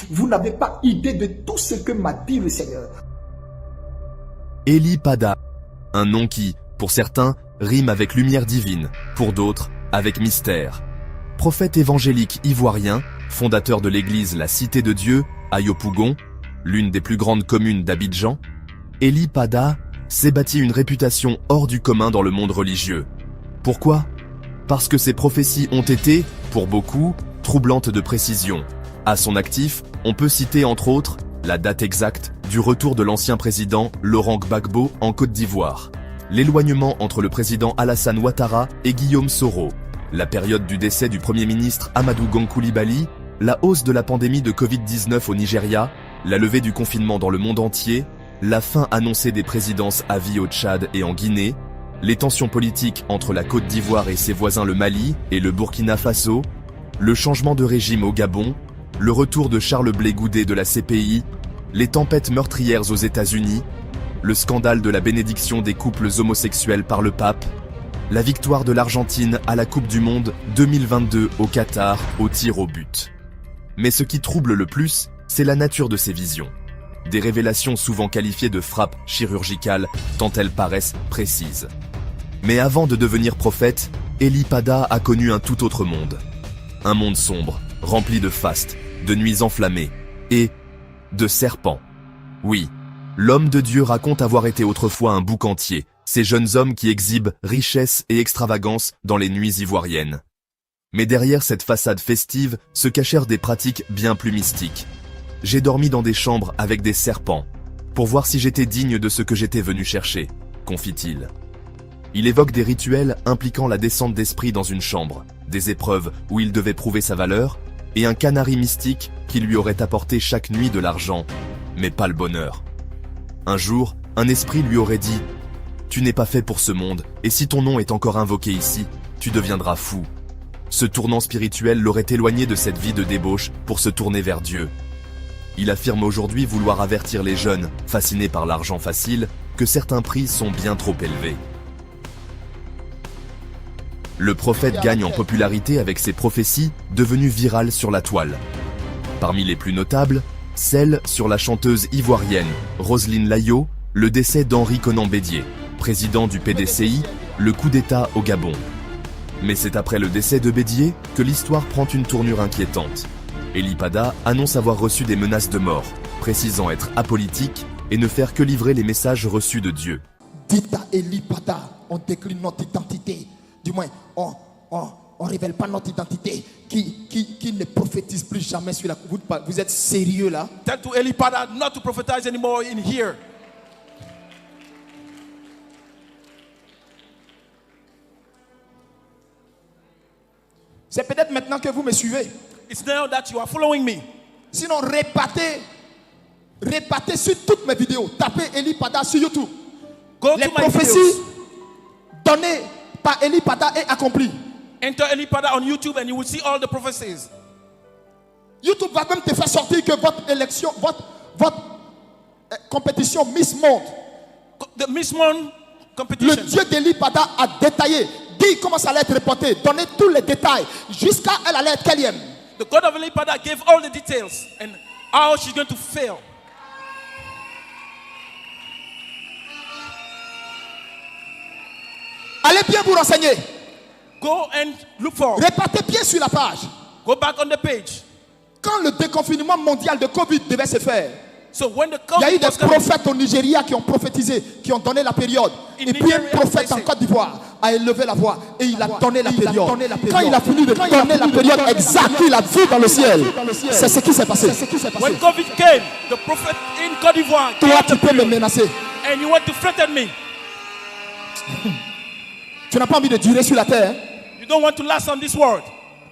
Vous n'avez pas idée de tout ce que m'a dit le Seigneur. Eli Pada, un nom qui, pour certains, rime avec lumière divine, pour d'autres, avec mystère. Prophète évangélique ivoirien, fondateur de l'église La Cité de Dieu, à Yopougon, l'une des plus grandes communes d'Abidjan, Eli Pada s'est bâti une réputation hors du commun dans le monde religieux. Pourquoi ? Parce que ses prophéties ont été, pour beaucoup, troublantes de précision. À son actif, on peut citer entre autres la date exacte du retour de l'ancien président Laurent Gbagbo en Côte d'Ivoire, l'éloignement entre le président Alassane Ouattara et Guillaume Soro, la période du décès du Premier ministre Amadou Gon Coulibaly, la hausse de la pandémie de Covid-19 au Nigeria, la levée du confinement dans le monde entier, la fin annoncée des présidences à vie au Tchad et en Guinée, les tensions politiques entre la Côte d'Ivoire et ses voisins le Mali et le Burkina Faso, le changement de régime au Gabon, le retour de Charles Blé Goudé de la CPI, les tempêtes meurtrières aux États-Unis, le scandale de la bénédiction des couples homosexuels par le pape, la victoire de l'Argentine à la Coupe du Monde 2022 au Qatar au tir au but. Mais ce qui trouble le plus, c'est la nature de ces visions. Des révélations souvent qualifiées de frappes chirurgicales, tant elles paraissent précises. Mais avant de devenir prophète, Eli Pada a connu un tout autre monde. Un monde sombre, rempli de fastes, de nuits enflammées et de serpents. Oui, l'homme de Dieu raconte avoir été autrefois un bouc entier, ces jeunes hommes qui exhibent richesse et extravagance dans les nuits ivoiriennes. Mais derrière cette façade festive se cachèrent des pratiques bien plus mystiques. J'ai dormi dans des chambres avec des serpents, pour voir si j'étais digne de ce que j'étais venu chercher, confie-t-il. Il évoque des rituels impliquant la descente d'esprit dans une chambre, des épreuves où il devait prouver sa valeur, et un canari mystique qui lui aurait apporté chaque nuit de l'argent, mais pas le bonheur. Un jour, un esprit lui aurait dit « Tu n'es pas fait pour ce monde, et si ton nom est encore invoqué ici, tu deviendras fou. » Ce tournant spirituel l'aurait éloigné de cette vie de débauche pour se tourner vers Dieu. Il affirme aujourd'hui vouloir avertir les jeunes, fascinés par l'argent facile, que certains prix sont bien trop élevés. Le prophète gagne en popularité avec ses prophéties devenues virales sur la toile. Parmi les plus notables, celle sur la chanteuse ivoirienne Roselyne Layo, le décès d'Henri Konan Bédié, président du PDCI, le coup d'État au Gabon. Mais c'est après le décès de Bédié que l'histoire prend une tournure inquiétante. Eli Pada annonce avoir reçu des menaces de mort, précisant être apolitique et ne faire que livrer les messages reçus de Dieu. Dites à Eli Pada, on décline notre identité. Du moins, on révèle pas notre identité. Qui ne prophétise plus jamais sur la... Vous êtes sérieux là? Tell to Eli Pada not to prophesize anymore in here. C'est peut-être maintenant que vous me suivez. It's now that you are following me. Sinon, répétez sur toutes mes vidéos. Tapez Eli Pada sur YouTube. Go Les to my prophéties videos. données par Eli Pada est accomplies. Enter Eli Pada on YouTube and you will see all the prophecies. YouTube va même te faire sortir que votre élection, votre compétition Miss Monde, The Miss Monde le competition. Dieu d'Eli Pada a détaillé, dit comment ça allait être reporté, donné tous les détails, jusqu'à elle allait être quatrième. The God of Eli Pada gave all the details and how she's going to fail. Allez bien vous renseigner. Go and look for. Répétez bien sur la page. Go back on the page. Quand le déconfinement mondial de Covid devait se faire, So when the il y a eu COVID des was coming, prophètes au Nigeria qui ont prophétisé, qui ont donné la période. In Et puis un Nigeria, prophète they en say- Côte d'Ivoire a élevé la voix et il a donné la période. Quand il a fini de donner la période exacte qu'il a vue dans le ciel, c'est ce qui s'est passé. when COVID came, the prophet in Côte d'Ivoire Toi, gave tu the peux me period, menacer. and you want to threaten me. Tu n'as pas envie de durer sur la terre. Hein? You don't want to last on this world.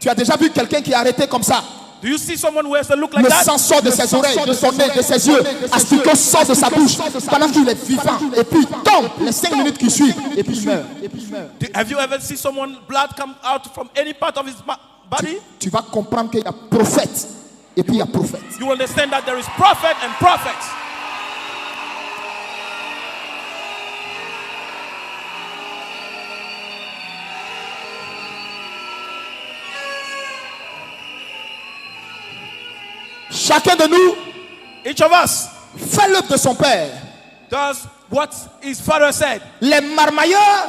Tu as déjà vu quelqu'un qui est arrêté comme ça. Do you see someone who has a look like Le that? sang sort de ses oreilles, de son nez, de ses yeux. Asticot sort de sa bouche pendant qu'il est vivant. Et puis il tombe les 5 minutes qui suivent. Et puis il meurt. Have you ever seen someone blood come out from any part of his body? Tu vas comprendre qu'il y a prophète. Et puis il y a prophète. You understand that there is prophet and prophets. Chacun de nous Each of us fait l'œuvre de son père. does what his father said. Les marmailleurs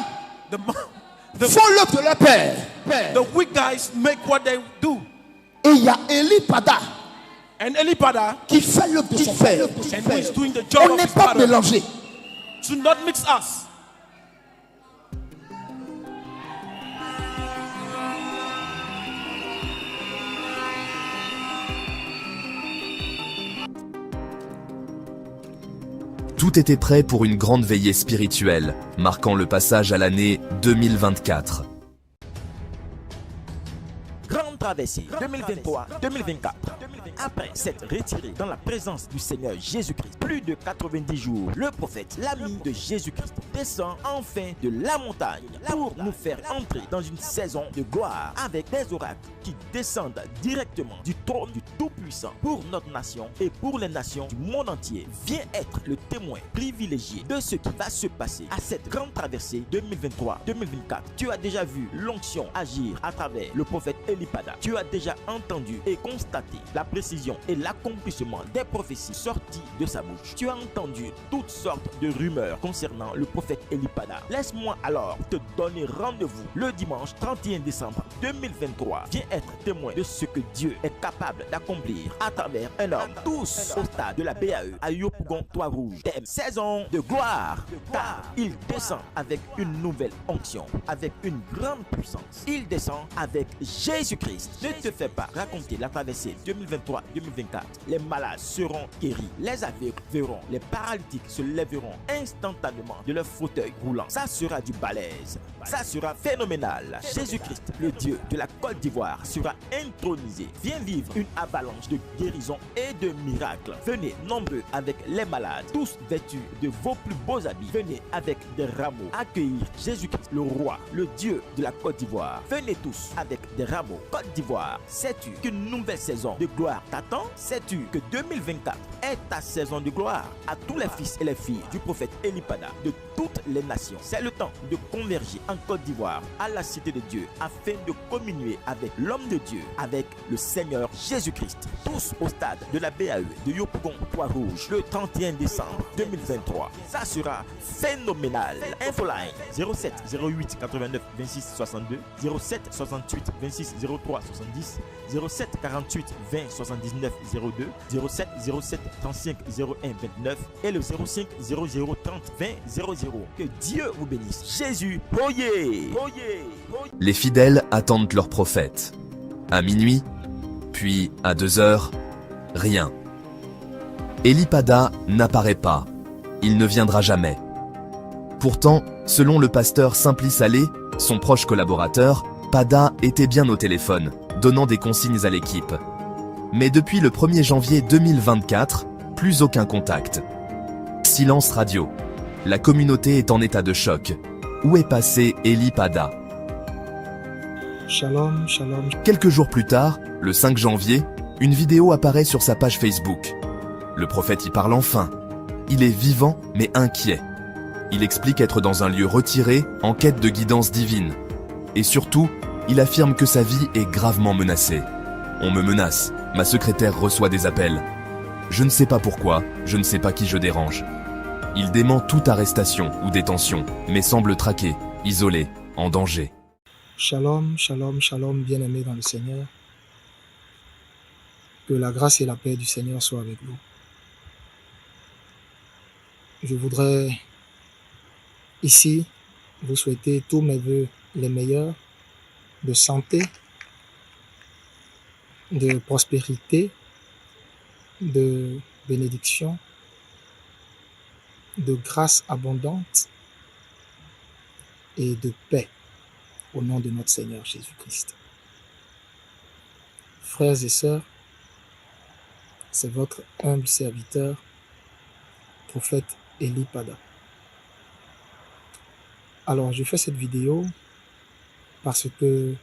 The font l'œuvre de leur père. the weak guys make what they do. Et il y a Eli Pada And Elipada, qui fait l'œuvre de son père. and who is doing the job On of n'est his pas father. mélangés. Do not mix us. Tout était prêt pour une grande veillée spirituelle, marquant le passage à l'année 2024. Grande traversée 2023-2024. Après s'être retiré dans la présence du Seigneur Jésus-Christ, plus de 90 jours, le prophète, l'ami de Jésus-Christ, descend enfin de la montagne pour nous faire entrer dans une saison de gloire avec des oracles qui descendent directement du trône du Tout-Puissant pour notre nation et pour les nations du monde entier. Viens être le témoin privilégié de ce qui va se passer à cette grande traversée 2023-2024. Tu as déjà vu l'onction agir à travers le prophète Elipada. Tu as déjà entendu et constaté la précision et l'accomplissement des prophéties sorties de sa bouche. Tu as entendu toutes sortes de rumeurs concernant le prophète Elipada. Laisse-moi alors te donner rendez-vous le dimanche 31 décembre 2023. Viens être témoin de ce que Dieu est capable d'accomplir à travers un homme. Tous au stade de la BAE à Yopougon, Trois-Rouges. Thème saison de gloire. Car il descend avec une nouvelle onction, avec une grande puissance. Il descend avec Jésus-Christ. Ne te fais pas raconter la traversée 2023-2024. Les malades seront guéris. Les aveugles verront. Les paralytiques se lèveront instantanément de leur fauteuil roulant. Ça sera du balèze. Ça sera phénoménal. Jésus-Christ, le Dieu de la Côte d'Ivoire, sera intronisé. Viens vivre une avalanche de guérison et de miracles. Venez nombreux avec les malades, tous vêtus de vos plus beaux habits. Venez avec des rameaux accueillir Jésus-Christ, le roi, le Dieu de la Côte d'Ivoire. Venez tous avec des rameaux. Côte d'Ivoire, sais-tu qu'une nouvelle saison de gloire t'attend? Sais-tu que 2024 est ta saison de gloire? À tous les fils et les filles du prophète Elipada de toutes les nations, c'est le temps de converger en Côte d'Ivoire à la cité de Dieu afin de communier avec l'homme de Dieu, avec le Seigneur Jésus-Christ. Tous au stade de la BAE de Yopougon, Trois-Rouges, le 31 décembre 2023. Ça sera phénoménal. Infoline 07 08 89 26 62, 07 68 26 03 70, 07 48 20 79 02, 07 07 35 01 29 et le 05 00 30 20 00. Que Dieu vous bénisse. Jésus, oyez. Les fidèles attendent leur prophète. À minuit, puis à 2 heures, rien. Elipada n'apparaît pas. Il ne viendra jamais. Pourtant, selon le pasteur Simpli Salé, son proche collaborateur, Pada était bien au téléphone, donnant des consignes à l'équipe. Mais depuis le 1er janvier 2024, plus aucun contact. Silence radio. La communauté est en état de choc. Où est passé Elipada? Shalom, shalom. Quelques jours plus tard, le 5 janvier, une vidéo apparaît sur sa page Facebook. Le prophète y parle enfin. Il est vivant mais inquiet. Il explique être dans un lieu retiré, en quête de guidance divine. Et surtout, il affirme que sa vie est gravement menacée. On me menace, ma secrétaire reçoit des appels. Je ne sais pas pourquoi, je ne sais pas qui je dérange. Il dément toute arrestation ou détention, mais semble traqué, isolé, en danger. Shalom, shalom, shalom, bien-aimés dans le Seigneur. Que la grâce et la paix du Seigneur soient avec vous. Je voudrais ici vous souhaiter tous mes vœux les meilleurs de santé, de prospérité, de bénédiction, de grâce abondante et de paix au nom de notre Seigneur Jésus-Christ. Frères et sœurs, c'est votre humble serviteur, prophète Elipada. Alors, je fais cette vidéo parce que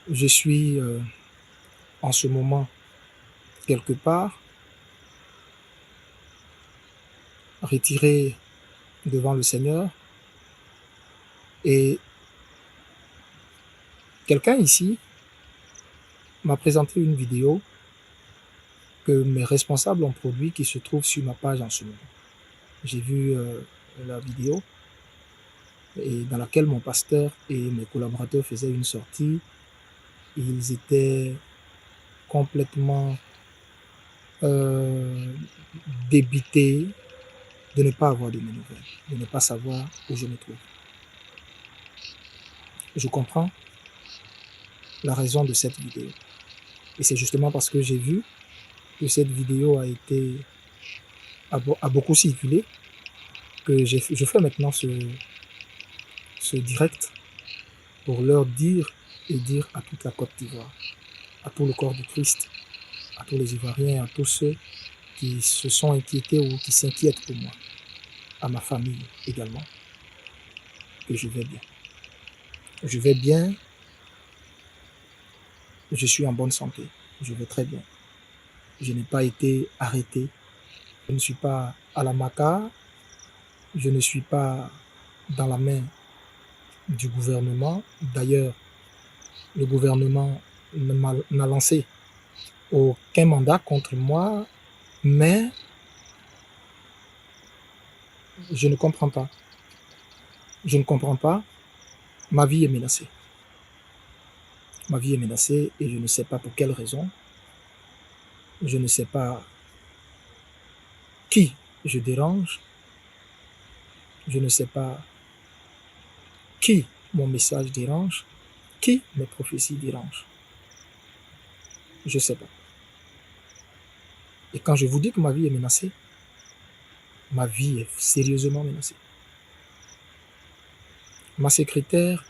je suis en ce moment quelque part retiré devant le Seigneur et quelqu'un ici m'a présenté une vidéo que mes responsables ont produit qui se trouve sur ma page en ce moment. J'ai vu la vidéo et dans laquelle mon pasteur et mes collaborateurs faisaient une sortie. Ils étaient complètement débités de ne pas avoir de mes nouvelles, de ne pas savoir où je me trouve. Je comprends la raison de cette vidéo. Et c'est justement parce que j'ai vu que cette vidéo a beaucoup circulé que je fais maintenant ce direct pour leur dire et dire à toute la Côte d'Ivoire, à tout le corps du Christ, à tous les Ivoiriens, à tous ceux qui se sont inquiétés ou qui s'inquiètent pour moi, à ma famille également, que je vais bien. Je vais bien, je suis en bonne santé, je vais très bien. Je n'ai pas été arrêté, je ne suis pas à la Maca, je ne suis pas dans la main du gouvernement. D'ailleurs, le gouvernement n'a lancé aucun mandat contre moi, mais je ne comprends pas. Je ne comprends pas. Ma vie est menacée. Ma vie est menacée et je ne sais pas pour quelle raison. Je ne sais pas qui je dérange. Je ne sais pas qui mon message dérange, qui mes prophéties dérangent. Je ne sais pas. Et quand je vous dis que ma vie est menacée, ma vie est sérieusement menacée. Ma secrétaire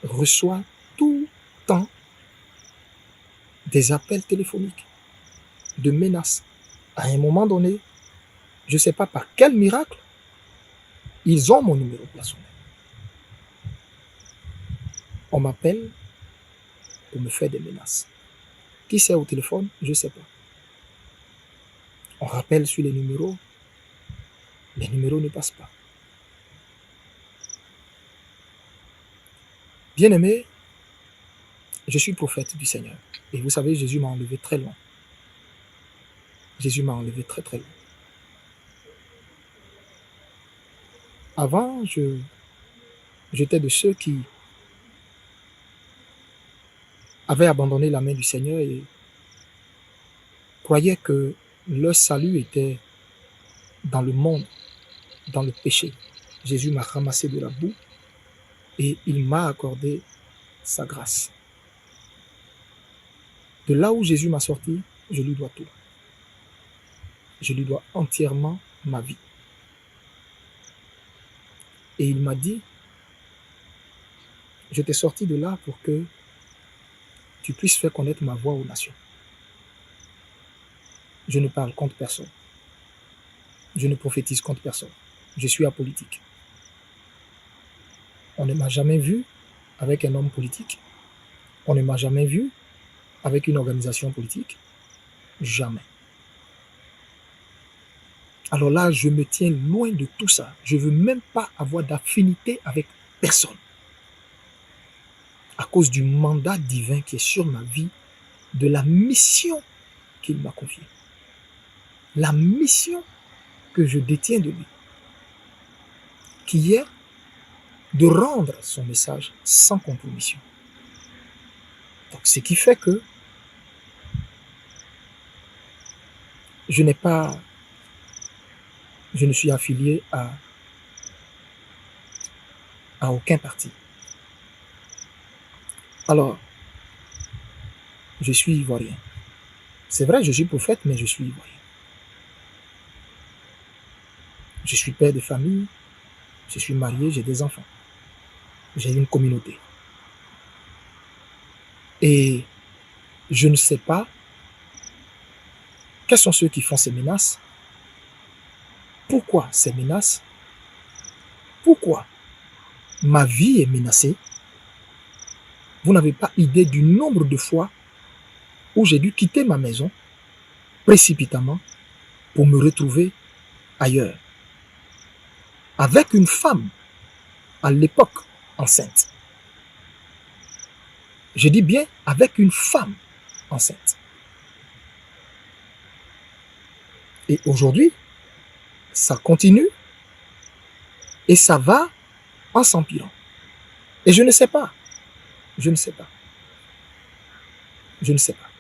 reçoit tout le temps des appels téléphoniques de menaces. À un moment donné, je ne sais pas par quel miracle, ils ont mon numéro personnel. On m'appelle pour me faire des menaces. Qui c'est au téléphone? Je ne sais pas. On rappelle sur les numéros ne passent pas. Bien-aimé, je suis prophète du Seigneur. Et vous savez, Jésus m'a enlevé très loin. Jésus m'a enlevé très très loin. Avant, j'étais de ceux qui avaient abandonné la main du Seigneur et croyaient que leur salut était dans le monde, dans le péché. Jésus m'a ramassé de la boue et il m'a accordé sa grâce. De là où Jésus m'a sorti, je lui dois tout. Je lui dois entièrement ma vie. Et il m'a dit, je t'ai sorti de là pour que tu puisses faire connaître ma voix aux nations. Je ne parle contre personne. Je ne prophétise contre personne. Je suis apolitique. On ne m'a jamais vu avec un homme politique. On ne m'a jamais vu avec une organisation politique. Jamais. Alors là, je me tiens loin de tout ça. Je ne veux même pas avoir d'affinité avec personne. À cause du mandat divin qui est sur ma vie, de la mission qu'il m'a confiée. La mission que je détiens de lui, qui est de rendre son message sans compromission. Donc, ce qui fait que je ne suis affilié à aucun parti. Alors, je suis ivoirien. C'est vrai, je suis prophète, mais je suis ivoirien. Je suis père de famille, je suis marié, j'ai des enfants. J'ai une communauté. Et je ne sais pas quels sont ceux qui font ces menaces. Pourquoi ces menaces? Pourquoi ma vie est menacée? Vous n'avez pas idée du nombre de fois où j'ai dû quitter ma maison précipitamment pour me retrouver ailleurs. Avec une femme, à l'époque, enceinte. Je dis bien avec une femme enceinte. Et aujourd'hui, ça continue et ça va en s'empirant. Et je ne sais pas. Je ne sais pas. Je ne sais pas.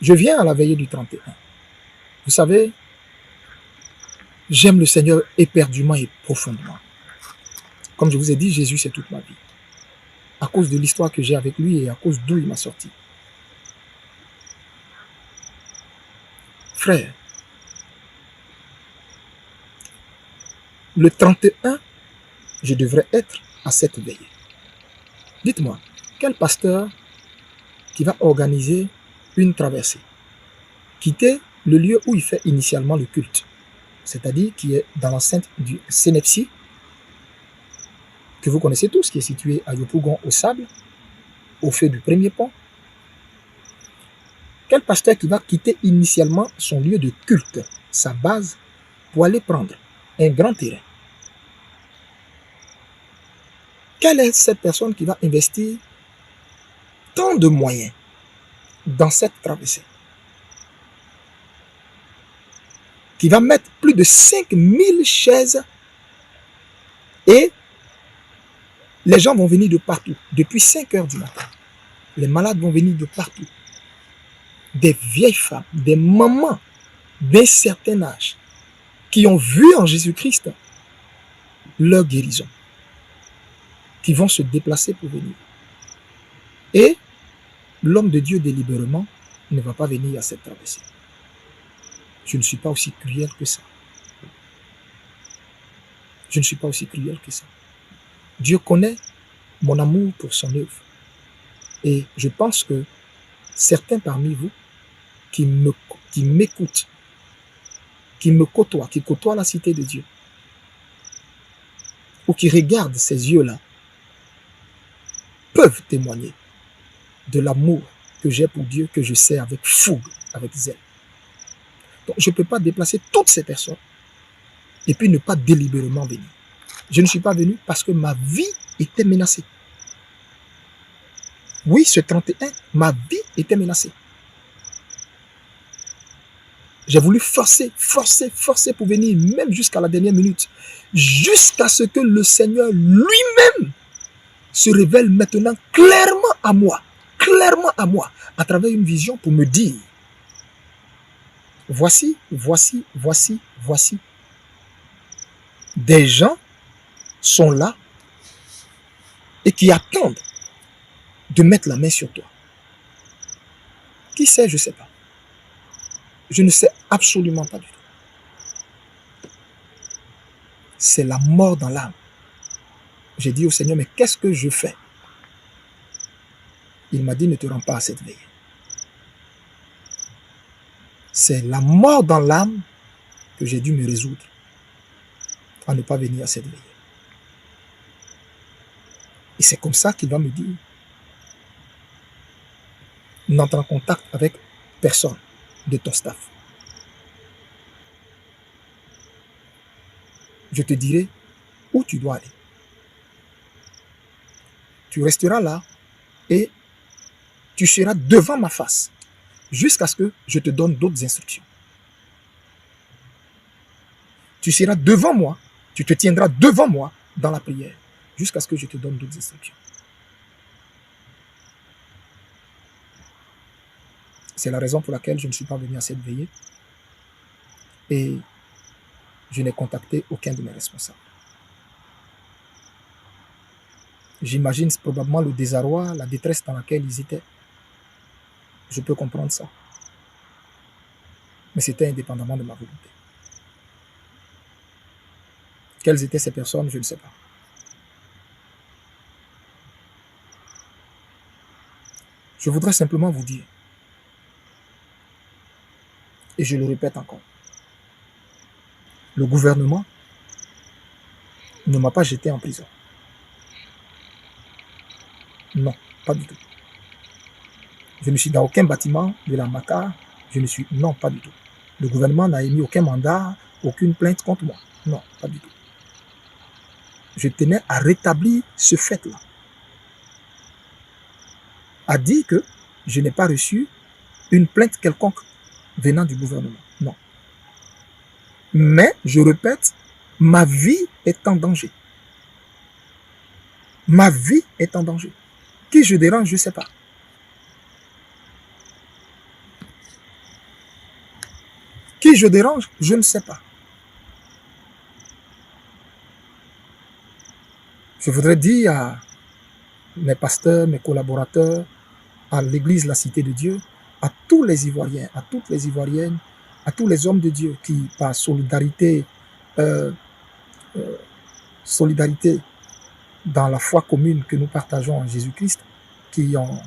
Je viens à la veillée du 31. Vous savez, j'aime le Seigneur éperdument et profondément. Comme je vous ai dit, Jésus, c'est toute ma vie. À cause de l'histoire que j'ai avec lui et à cause d'où il m'a sorti. Frère, le 31, je devrais être à cette veillée. Dites-moi, quel pasteur qui va organiser une traversée, quitter le lieu où il fait initialement le culte, c'est-à-dire qui est dans l'enceinte du Sénepsi, que vous connaissez tous, qui est situé à Yopougon au Sable, au feu du premier pont. Quel pasteur qui va quitter initialement son lieu de culte, sa base, pour aller prendre un grand terrain? Quelle est cette personne qui va investir tant de moyens dans cette traversée? Qui va mettre plus de 5000 chaises et les gens vont venir de partout, depuis 5 heures du matin. Les malades vont venir de partout. Des vieilles femmes, des mamans d'un certain âge qui ont vu en Jésus-Christ leur guérison, qui vont se déplacer pour venir. Et l'homme de Dieu délibérément ne va pas venir à cette traversée. Je ne suis pas aussi cruel que ça. Je ne suis pas aussi cruel que ça. Dieu connaît mon amour pour son œuvre. Et je pense que certains parmi vous qui m'écoutent, qui me côtoient, qui côtoient la cité de Dieu, ou qui regardent ces yeux-là, peuvent témoigner de l'amour que j'ai pour Dieu, que je sers avec fougue, avec zèle. Donc je ne peux pas déplacer toutes ces personnes et puis ne pas délibérément venir. Je ne suis pas venu parce que ma vie était menacée. Oui, ce 31, ma vie était menacée. J'ai voulu forcer pour venir, même jusqu'à la dernière minute, jusqu'à ce que le Seigneur lui-même se révèle maintenant clairement à moi, à travers une vision pour me dire, voici, des gens sont là et qui attendent de mettre la main sur toi. Qui sait, je ne sais pas. Je ne sais absolument pas du tout. C'est la mort dans l'âme. J'ai dit au Seigneur, mais qu'est-ce que je fais? Il m'a dit, ne te rends pas à cette veille. C'est la mort dans l'âme que j'ai dû me résoudre à ne pas venir à cette veille. Et c'est comme ça qu'il va me dire, n'entre en contact avec personne de ton staff. Je te dirai où tu dois aller. Tu resteras là et tu seras devant ma face jusqu'à ce que je te donne d'autres instructions. Tu seras devant moi, tu te tiendras devant moi dans la prière jusqu'à ce que je te donne d'autres instructions. C'est la raison pour laquelle je ne suis pas venu à cette veillée et je n'ai contacté aucun de mes responsables. J'imagine probablement le désarroi, la détresse dans laquelle ils étaient. Je peux comprendre ça. Mais c'était indépendamment de ma volonté. Quelles étaient ces personnes, je ne sais pas. Je voudrais simplement vous dire, et je le répète encore, le gouvernement ne m'a pas jeté en prison. Non, pas du tout. Je ne suis dans aucun bâtiment de la MACA. Non, pas du tout. Le gouvernement n'a émis aucun mandat, aucune plainte contre moi. Non, pas du tout. Je tenais à rétablir ce fait-là. a dit que je n'ai pas reçu une plainte quelconque venant du gouvernement. Non. Mais, je répète, ma vie est en danger. Ma vie est en danger. Qui je dérange, je ne sais pas. Qui je dérange, je ne sais pas. Je voudrais dire à mes pasteurs, mes collaborateurs, à l'église La Cité de Dieu, à tous les Ivoiriens, à toutes les Ivoiriennes, à tous les hommes de Dieu qui, par solidarité dans la foi commune que nous partageons en Jésus-Christ, qui ont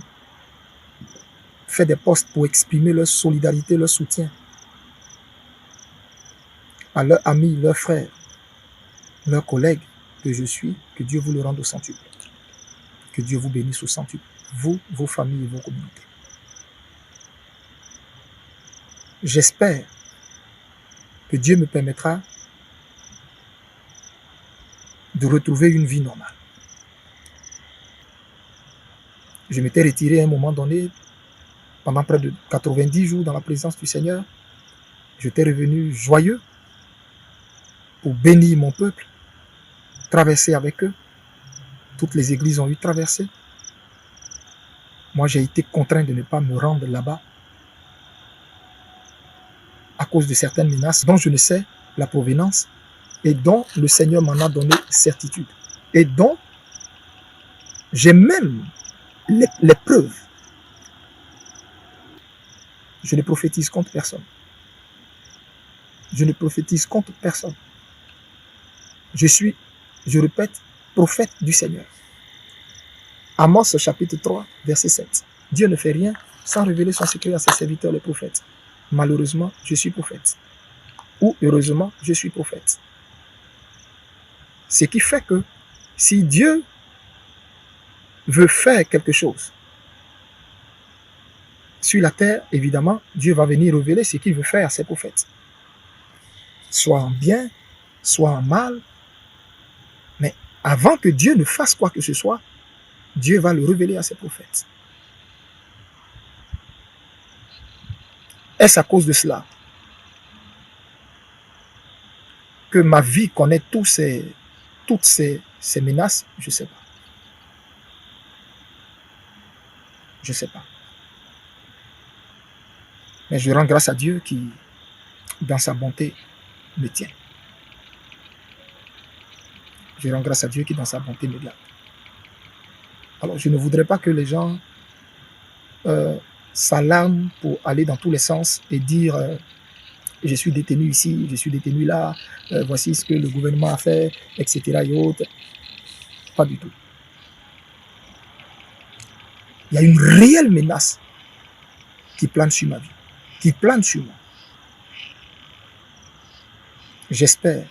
fait des postes pour exprimer leur solidarité, leur soutien à leurs amis, leurs frères, leurs collègues que je suis, que Dieu vous le rende au centuple. Que Dieu vous bénisse au centuple, vous, vos familles et vos communautés. J'espère que Dieu me permettra de retrouver une vie normale. Je m'étais retiré à un moment donné, pendant près de 90 jours dans la présence du Seigneur. J'étais revenu joyeux pour bénir mon peuple, traverser avec eux. Toutes les églises ont eu traversé. Moi, j'ai été contraint de ne pas me rendre là-bas à cause de certaines menaces dont je ne sais la provenance et dont le Seigneur m'en a donné certitude et dont j'ai même les preuves. Je ne prophétise contre personne. Je ne prophétise contre personne. Je suis, je répète, prophète du Seigneur. Amos chapitre 3, verset 7. Dieu ne fait rien sans révéler son secret à ses serviteurs les prophètes. Malheureusement, je suis prophète. Ou heureusement, je suis prophète. Ce qui fait que si Dieu veut faire quelque chose sur la terre, évidemment, Dieu va venir révéler ce qu'il veut faire à ses prophètes. Soit en bien, soit en mal. Mais avant que Dieu ne fasse quoi que ce soit, Dieu va le révéler à ses prophètes. Est-ce à cause de cela que ma vie connaît toutes ces menaces? Je ne sais pas. Je ne sais pas. Mais je rends grâce à Dieu qui, dans sa bonté, me tient. Je rends grâce à Dieu qui, dans sa bonté, me garde. Alors, je ne voudrais pas que les gens s'alarment pour aller dans tous les sens et dire je suis détenu ici, je suis détenu là, voici ce que le gouvernement a fait, etc. et autres. Pas du tout. Il y a une réelle menace qui plane sur ma vie, qui plane sur moi. J'espère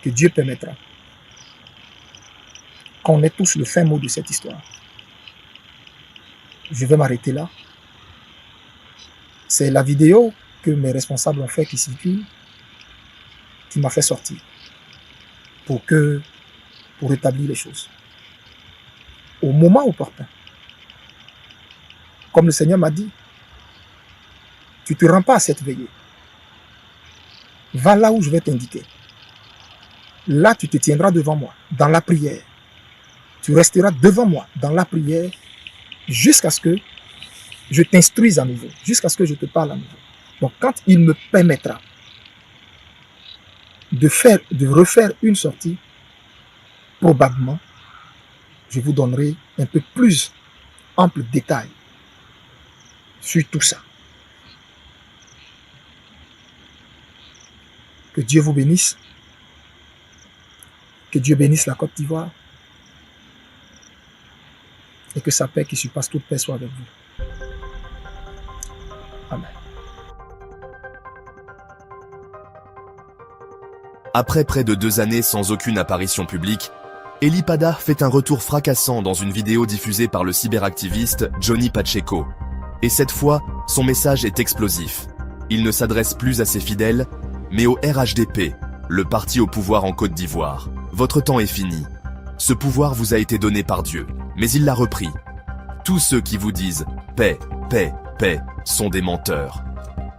que Dieu permettra qu'on ait tous le fin mot de cette histoire. Je vais m'arrêter là. C'est la vidéo que mes responsables ont fait qui circule, qui m'a fait sortir pour rétablir les choses. Au moment opportun, comme le Seigneur m'a dit, tu ne te rends pas à cette veillée. Va là où je vais t'indiquer. Là, tu te tiendras devant moi, dans la prière. Tu resteras devant moi, dans la prière, jusqu'à ce que je t'instruise à nouveau, jusqu'à ce que je te parle à nouveau. Donc, quand il me permettra de refaire une sortie, probablement, je vous donnerai un peu plus ample détail sur tout ça. Que Dieu vous bénisse. Que Dieu bénisse la Côte d'Ivoire. Et que sa paix qui surpasse toute paix soit avec vous. Amen. Après près de 2 années sans aucune apparition publique, Eli Pada fait un retour fracassant dans une vidéo diffusée par le cyberactiviste Johnny Pacheco. Et cette fois, son message est explosif. Il ne s'adresse plus à ses fidèles, mais au RHDP, le parti au pouvoir en Côte d'Ivoire. Votre temps est fini. Ce pouvoir vous a été donné par Dieu, mais il l'a repris. Tous ceux qui vous disent « paix, paix, paix » sont des menteurs.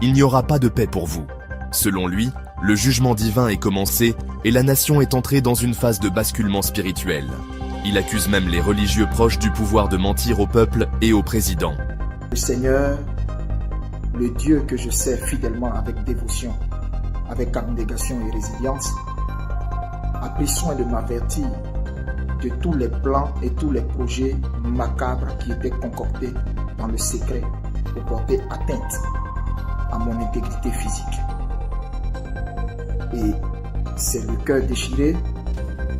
Il n'y aura pas de paix pour vous. Selon lui, le jugement divin est commencé et la nation est entrée dans une phase de basculement spirituel. Il accuse même les religieux proches du pouvoir de mentir au peuple et au président. Le Seigneur, le Dieu que je sers fidèlement avec dévotion, avec abnégation et résilience, a pris soin de m'avertir de tous les plans et tous les projets macabres qui étaient concoctés dans le secret pour porter atteinte à mon intégrité physique. Et c'est le cœur déchiré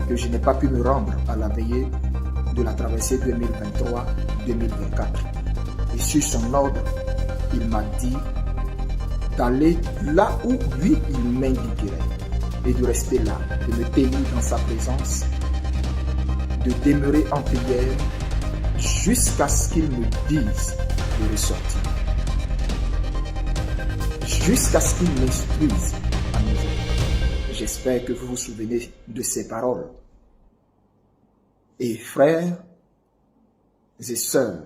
que je n'ai pas pu me rendre à la veillée de la traversée 2023-2024. Et sur son ordre, il m'a dit d'aller là où lui il m'indiquerait et de rester là, de me tenir dans sa présence, de demeurer en prière jusqu'à ce qu'il me dise de ressortir, jusqu'à ce qu'il m'instruise à nouveau. J'espère que vous vous souvenez de ces paroles. Et frères et sœurs,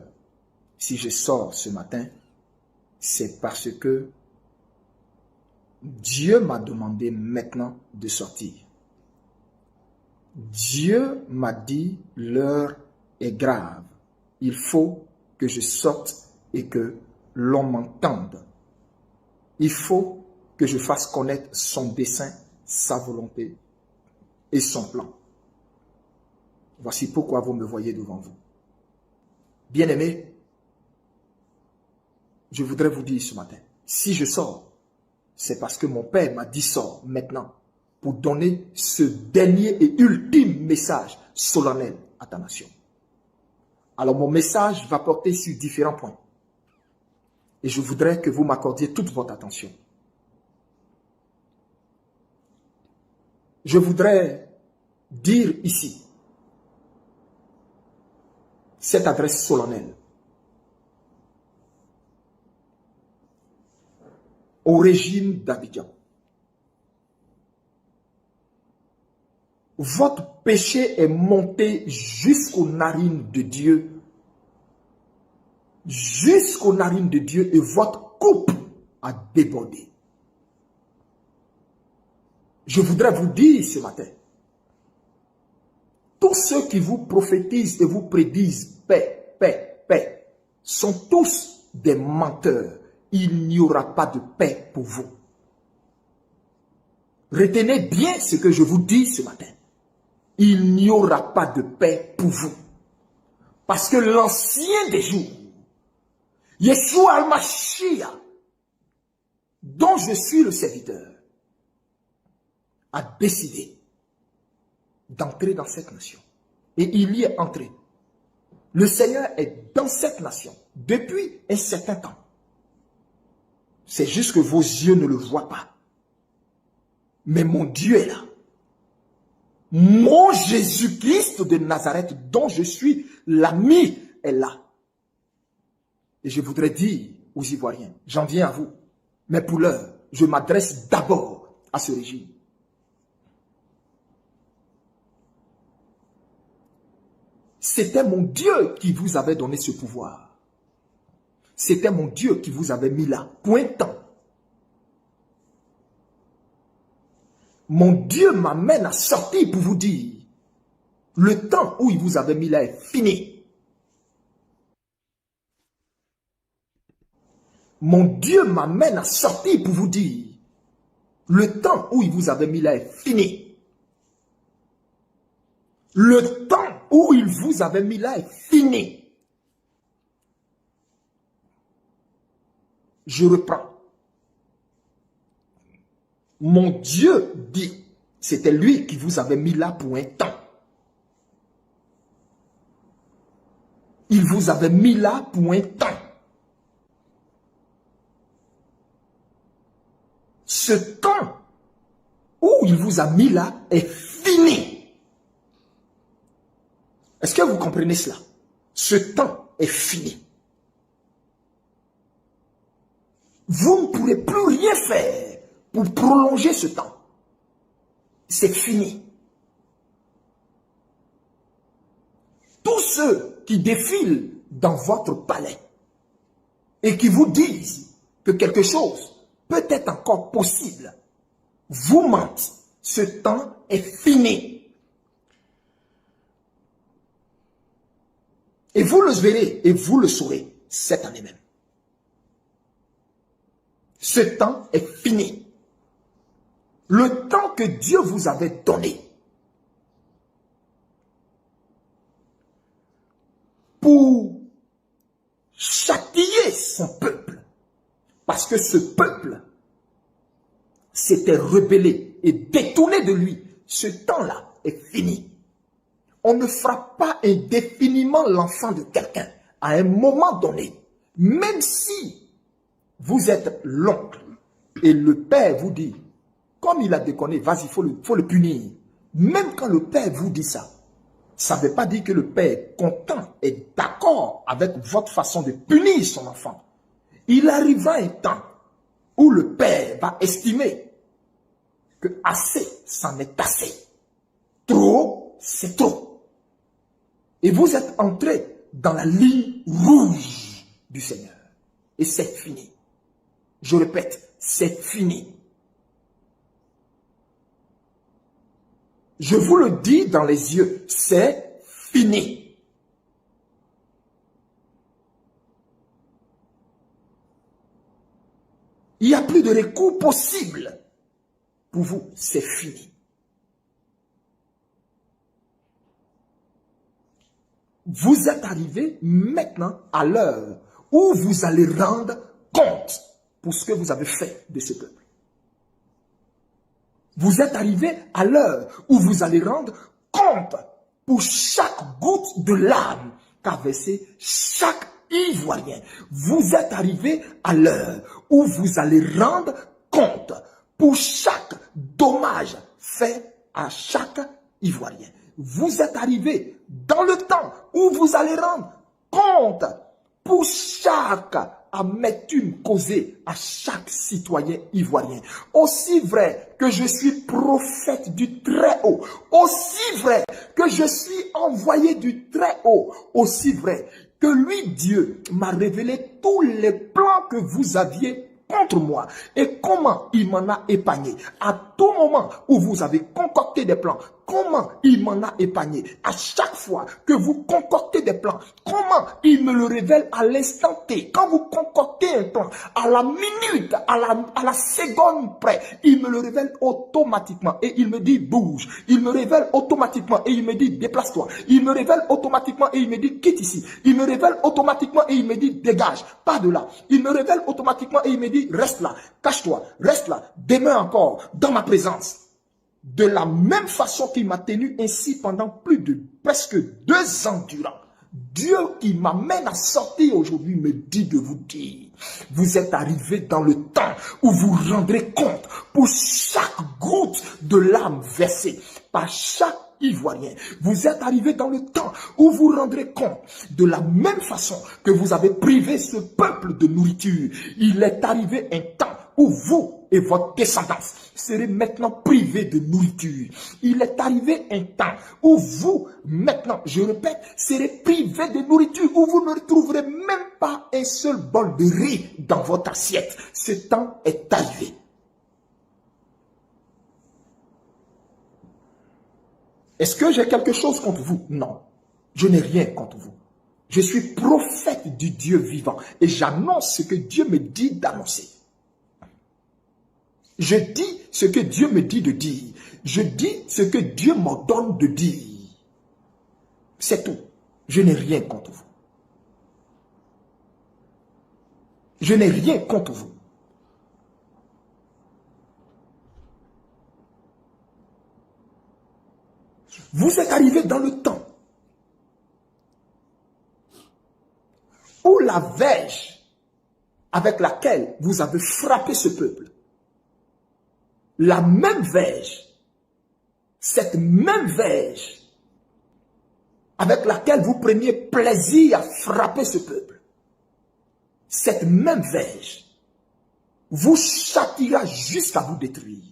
si je sors ce matin, c'est parce que Dieu m'a demandé maintenant de sortir. Dieu m'a dit, l'heure est grave. Il faut que je sorte et que l'on m'entende. Il faut que je fasse connaître son dessein, sa volonté et son plan. Voici pourquoi vous me voyez devant vous. Bien-aimés, je voudrais vous dire ce matin, si je sors, c'est parce que mon Père m'a dit sors maintenant pour donner ce dernier et ultime message solennel à ta nation. Alors mon message va porter sur différents points. Et je voudrais que vous m'accordiez toute votre attention. Je voudrais dire ici cette adresse solennelle au régime d'Abidjan. Votre péché est monté jusqu'aux narines de Dieu. Jusqu'aux narines de Dieu et votre coupe a débordé. Je voudrais vous dire ce matin, tous ceux qui vous prophétisent et vous prédisent paix, paix, paix, sont tous des menteurs. Il n'y aura pas de paix pour vous. Retenez bien ce que je vous dis ce matin. Il n'y aura pas de paix pour vous. Parce que l'ancien des jours, Yeshua al-Mashiach, dont je suis le serviteur, a décidé d'entrer dans cette nation. Et il y est entré. Le Seigneur est dans cette nation depuis un certain temps. C'est juste que vos yeux ne le voient pas. Mais mon Dieu est là. Mon Jésus-Christ de Nazareth, dont je suis l'ami, est là. Et je voudrais dire aux Ivoiriens, j'en viens à vous, mais pour l'heure, je m'adresse d'abord à ce régime. C'était mon Dieu qui vous avait donné ce pouvoir. C'était mon Dieu qui vous avait mis là, pointant. Mon Dieu m'amène à sortir pour vous dire, le temps où il vous avait mis là est fini. Mon Dieu m'amène à sortir pour vous dire, le temps où il vous avait mis là est fini. Le temps où il vous avait mis là est fini. Je reprends. Mon Dieu dit, c'était lui qui vous avait mis là pour un temps. Il vous avait mis là pour un temps. Ce temps où il vous a mis là est fini. Est-ce que vous comprenez cela? Ce temps est fini. Vous ne pourrez plus rien faire pour prolonger ce temps. C'est fini. Tous ceux qui défilent dans votre palais et qui vous disent que quelque chose peut être encore possible, vous mentent. Ce temps est fini. Et vous le verrez et vous le saurez cette année même. Ce temps est fini. Le temps que Dieu vous avait donné pour châtier son peuple, parce que ce peuple s'était rebellé et détourné de lui, ce temps-là est fini. On ne frappe pas indéfiniment l'enfant de quelqu'un à un moment donné, même si vous êtes l'oncle et le père vous dit, comme il a déconné, vas-y, il faut le punir. Même quand le père vous dit ça, ça ne veut pas dire que le père est content et d'accord avec votre façon de punir son enfant. Il arrivera un temps où le père va estimer que assez, c'en est assez. Trop, c'est trop. Et vous êtes entré dans la ligne rouge du Seigneur. Et c'est fini. Je répète, c'est fini. Je vous le dis dans les yeux, c'est fini. Il n'y a plus de recours possible. Pour vous, c'est fini. Vous êtes arrivé maintenant à l'heure où vous allez rendre compte pour ce que vous avez fait de ce peuple. Vous êtes arrivé à l'heure où vous allez rendre compte pour chaque goutte de larmes qu'a versé chaque Ivoirien. Vous êtes arrivé à l'heure où vous allez rendre compte pour chaque dommage fait à chaque Ivoirien. Vous êtes arrivé dans le temps où vous allez rendre compte pour chaque amertume causée à chaque citoyen ivoirien. Aussi vrai que je suis prophète du Très-Haut, aussi vrai que je suis envoyé du Très-Haut, aussi vrai que lui, Dieu, m'a révélé tous les plans que vous aviez contre moi et comment il m'en a épargné. À tout moment où vous avez concocté des plans, comment il m'en a épargné. À chaque fois que vous concoctez des plans, comment il me le révèle à l'instant T. Quand vous concoctez un plan, à la minute, à la seconde près, il me le révèle automatiquement et il me dit bouge. Il me révèle automatiquement et il me dit déplace-toi. Il me révèle automatiquement et il me dit quitte ici. Il me révèle automatiquement et il me dit dégage, pas de là. Il me révèle automatiquement et il me dit reste là, cache-toi, reste là, demeure encore dans ma présence. De la même façon qu'il m'a tenu ainsi pendant plus de presque 2 ans durant. Dieu qui m'amène à sortir aujourd'hui me dit de vous dire, vous êtes arrivé dans le temps où vous rendrez compte pour chaque goutte de larmes versée par chaque Ivoirien. Vous êtes arrivé dans le temps où vous rendrez compte de la même façon que vous avez privé ce peuple de nourriture. Il est arrivé un temps où vous et votre descendance serez maintenant privés de nourriture. Il est arrivé un temps où vous, maintenant, je répète, serez privés de nourriture, où vous ne retrouverez même pas un seul bol de riz dans votre assiette. Ce temps est arrivé. Est-ce que j'ai quelque chose contre vous? Non, je n'ai rien contre vous. Je suis prophète du Dieu vivant et j'annonce ce que Dieu me dit d'annoncer. Je dis ce que Dieu me dit de dire. Je dis ce que Dieu m'ordonne de dire. C'est tout. Je n'ai rien contre vous. Je n'ai rien contre vous. Vous êtes arrivé dans le temps où la verge avec laquelle vous avez frappé ce peuple, la même verge, cette même verge avec laquelle vous preniez plaisir à frapper ce peuple, cette même verge vous châtiera jusqu'à vous détruire.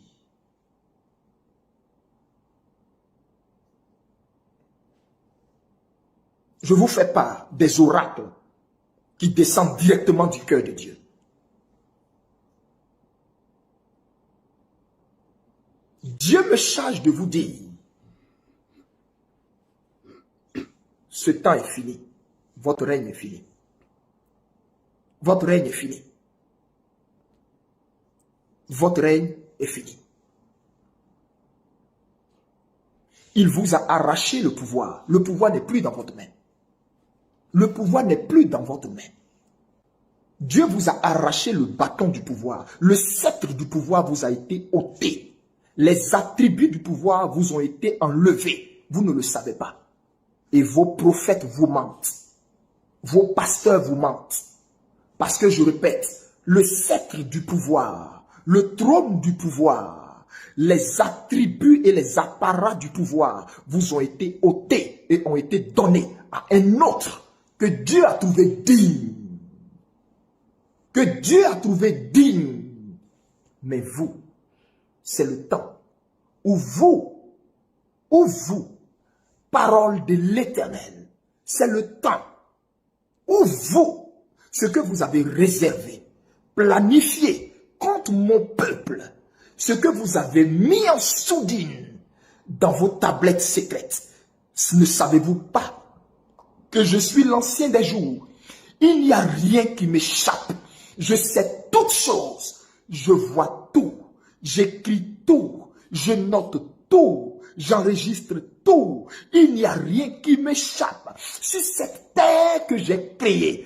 je vous fais part des oracles qui descendent directement du cœur de Dieu. Dieu me charge de vous dire, ce temps est fini, votre règne est fini. Votre règne est fini. Votre règne est fini. Il vous a arraché le pouvoir. Le pouvoir n'est plus dans votre main. Le pouvoir n'est plus dans votre main. Dieu vous a arraché le bâton du pouvoir. Le sceptre du pouvoir vous a été ôté. Les attributs du pouvoir vous ont été enlevés. Vous ne le savez pas. Et vos prophètes vous mentent. Vos pasteurs vous mentent. Parce que je répète, le sceptre du pouvoir, le trône du pouvoir, les attributs et les apparats du pouvoir vous ont été ôtés et ont été donnés à un autre que Dieu a trouvé digne. Que Dieu a trouvé digne. Mais vous, c'est le temps où vous, parole de l'Éternel, c'est le temps où vous, ce que vous avez réservé, planifié contre mon peuple, ce que vous avez mis en sourdine dans vos tablettes secrètes, ne savez-vous pas que je suis l'ancien des jours? Il n'y a rien qui m'échappe. Je sais toutes choses. Je vois tout. J'écris tout. Je note tout. J'enregistre tout. Il n'y a rien qui m'échappe. Si cette terre que j'ai créée,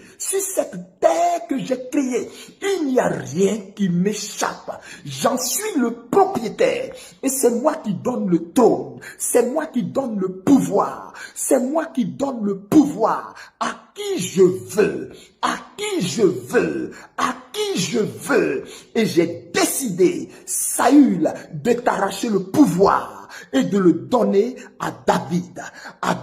il n'y a rien qui m'échappe. J'en suis le propriétaire. Et c'est moi qui donne le trône. C'est moi qui donne le pouvoir. C'est moi qui donne le pouvoir à qui je veux. À qui je veux. À qui je veux. Et j'ai décidé, Saül, de t'arracher le pouvoir et de le donner à David, à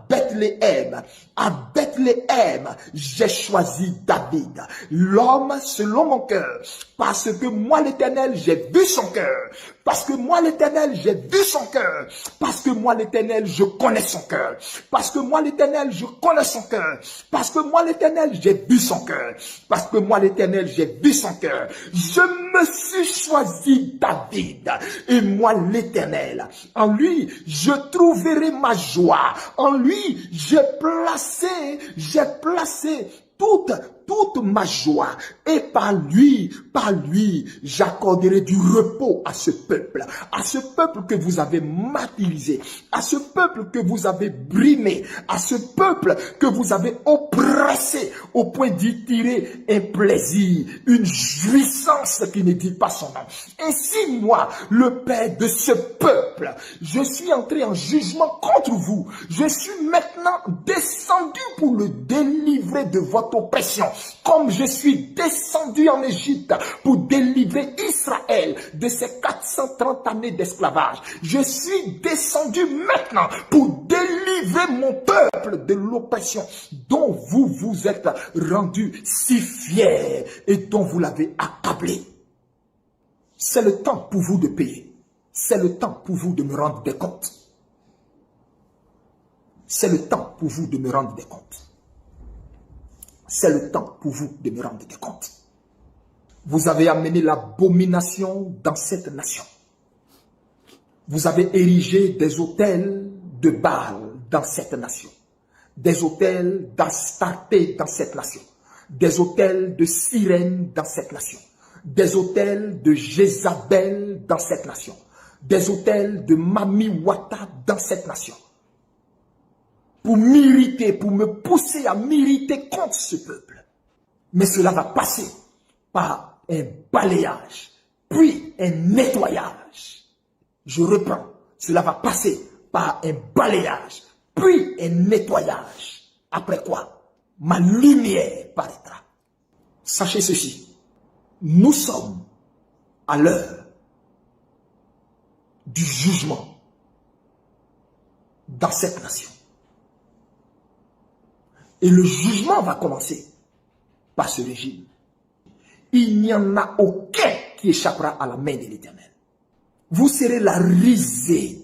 Bethléem. À Bethléem, j'ai choisi David, l'homme selon mon cœur, parce que moi l'Éternel, j'ai vu son cœur, parce que moi l'Éternel, j'ai vu son cœur, parce que moi l'Éternel, je connais son cœur, parce que moi l'Éternel, je connais son cœur, parce que moi l'Éternel, j'ai vu son cœur, parce que moi l'Éternel, j'ai vu son cœur. Je me suis choisi David, et moi l'Éternel, en lui, je trouverai ma joie, en lui, j'ai placé toute ma joie, et par lui, j'accorderai du repos à ce peuple que vous avez martyrisé, à ce peuple que vous avez brimé, à ce peuple que vous avez oppressé au point d'y tirer un plaisir, une jouissance qui ne dit pas son nom. Ainsi, moi, le père de ce peuple, je suis entré en jugement contre vous. Je suis maintenant descendu pour le délivrer de votre oppression, comme je suis descendu en Égypte pour délivrer Israël de ses 430 années d'esclavage. Je suis descendu maintenant pour délivrer mon peuple de l'oppression dont vous vous êtes rendu si fiers et dont vous l'avez accablé. C'est le temps pour vous de payer. C'est le temps pour vous de me rendre des comptes. C'est le temps pour vous de me rendre des comptes. C'est le temps pour vous de me rendre des comptes. Vous avez amené l'abomination dans cette nation. Vous avez érigé des autels de Baal dans cette nation. Des autels d'Astarté dans cette nation. Des autels de Sirène dans cette nation. Des autels de Jézabel dans cette nation. Des autels de Mamiwata dans cette nation. Pour m'irriter, pour me pousser à m'irriter contre ce peuple. Mais cela va passer par un balayage, puis un nettoyage. Je reprends, cela va passer par un balayage, puis un nettoyage. Après quoi, ma lumière paraîtra. Sachez ceci, nous sommes à l'heure du jugement dans cette nation. Et le jugement va commencer par ce régime. Il n'y en a aucun qui échappera à la main de l'Éternel. Vous serez la risée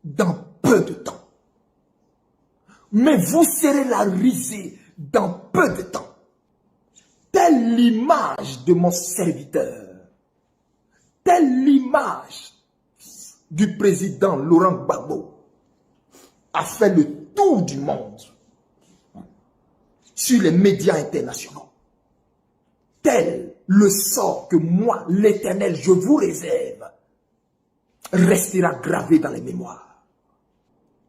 dans peu de temps. mais vous serez la risée dans peu de temps. Telle l'image de mon serviteur, telle l'image du président Laurent Gbagbo a fait le tour du monde sur les médias internationaux. Tel le sort que moi, l'Éternel, je vous réserve, restera gravé dans les mémoires.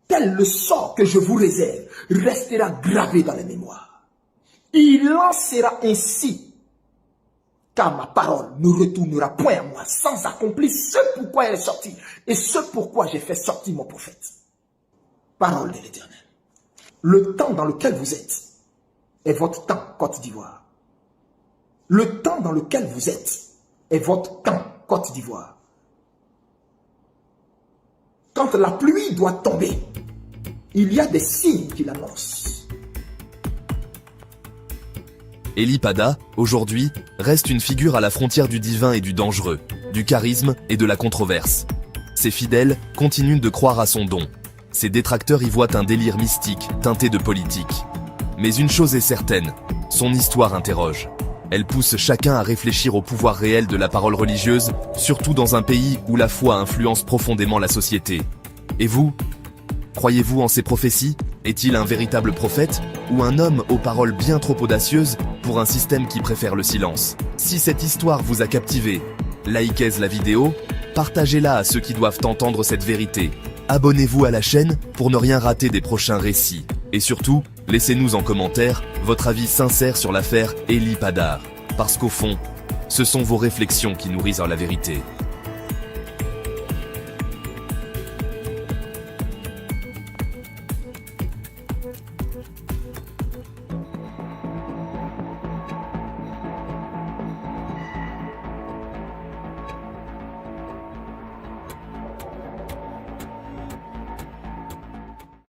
Tel le sort que je vous réserve restera gravé dans les mémoires. Il en sera ainsi, car ma parole ne retournera point à moi sans accomplir ce pourquoi elle est sortie et ce pourquoi j'ai fait sortir mon prophète. Parole de l'Éternel. Le temps dans lequel vous êtes est votre temps, Côte d'Ivoire. Le temps dans lequel vous êtes est votre temps, Côte d'Ivoire. Quand la pluie doit tomber, il y a des signes qui l'annoncent. Eli Pada, aujourd'hui, reste une figure à la frontière du divin et du dangereux, du charisme et de la controverse. Ses fidèles continuent de croire à son don. Ses détracteurs y voient un délire mystique, teinté de politique. Mais une chose est certaine, son histoire interroge. Elle pousse chacun à réfléchir au pouvoir réel de la parole religieuse, surtout dans un pays où la foi influence profondément la société. Et vous ? Croyez-vous en ces prophéties ? Est-il un véritable prophète ou un homme aux paroles bien trop audacieuses pour un système qui préfère le silence? Si cette histoire vous a captivé, likez la vidéo, partagez-la à ceux qui doivent entendre cette vérité. Abonnez-vous à la chaîne pour ne rien rater des prochains récits. Et surtout, laissez-nous en commentaire votre avis sincère sur l'affaire Eli Pada. Parce qu'au fond, ce sont vos réflexions qui nourrissent la vérité.